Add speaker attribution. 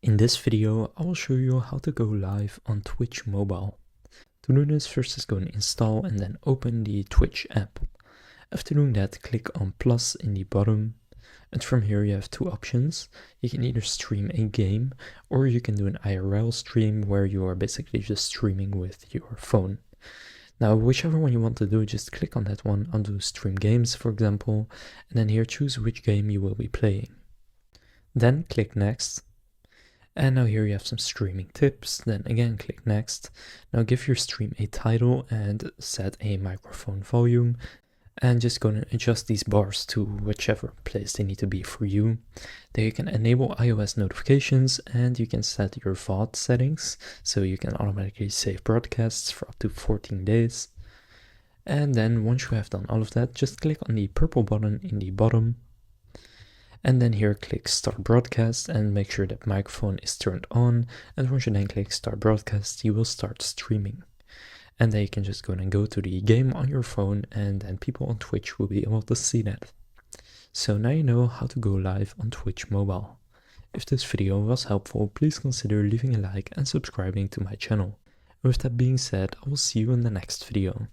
Speaker 1: In this video, I will show you how to go live on Twitch Mobile. To do this, first just go and install and then open the Twitch app. After doing that, click on plus in the bottom, and from here you have two options. You can either stream a game or you can do an IRL stream where you are basically just streaming with your phone. Now, whichever one you want to do, just click on that one. I'll do stream games, for example, and then here choose which game you will be playing. Then click next. And now here you have some streaming tips. Then again, click next. Now give your stream a title and set a microphone volume. And just go and adjust these bars to whichever place they need to be for you. Then you can enable iOS notifications and you can set your VOD settings. So you can automatically save broadcasts for up to 14 days. And then once you have done all of that, just click on the purple button in the bottom. And then here click start broadcast and make sure that microphone is turned on. And once you then click start broadcast, you will start streaming. And then you can just go and go to the game on your phone, and then people on Twitch will be able to see that. So now you know how to go live on Twitch Mobile. If this video was helpful, please consider leaving a like and subscribing to my channel. And with that being said, I will see you in the next video.